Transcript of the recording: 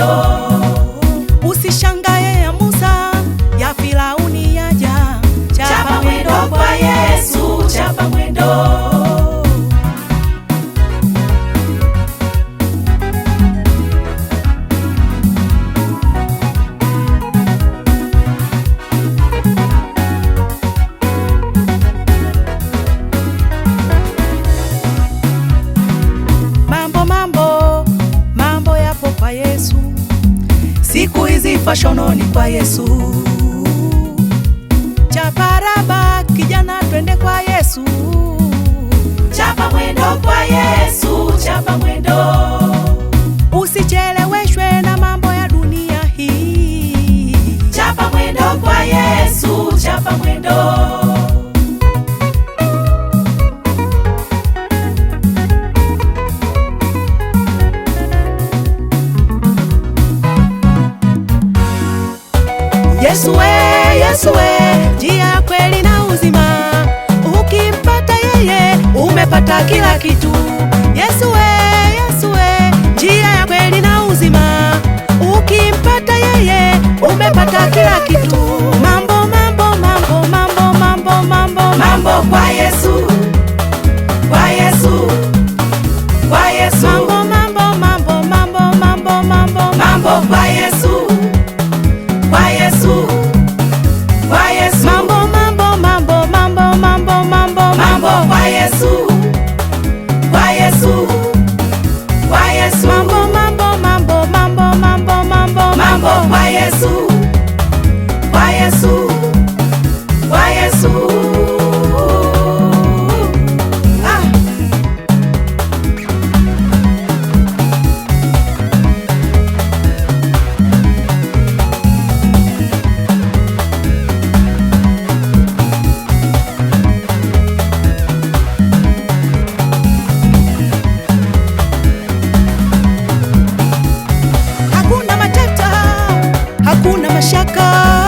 mwendo. Usishangae ya Musa, ya Firauni yaja. Chapa mwendo kwa Yesu, chapa mwendo. Mambo yapo kwa Yesu, siku hizi fashononi kwa Yesu. Chaparaba kijana, twende kwa Yesu. Chapa mwendo kwa Yesu, chapa mwendo. Usicheleweshwe na mambo ya dunia hii. Chapa mwendo kwa Yesu, chapa mwendo. Yesu we, Yesu we, njia, kweli na uzima. Ukimpata yeye umepata kila kitu. Yesu we, Yesu we, njia ya kweli na uzima. Ukimpata yeye umepata kila kitu. Mambo kwa Yesu, kwa Yesu, kwa Yesu. Mambo kwa Yesu, kwa Yesu, kwa Yesu. Mambo kwa Yesu, kwa Yesu, kwa Yesu. Mambo kwa Yesu, kwa Yesu, kwa Yesu. Hakuna matata, hakuna mashaka.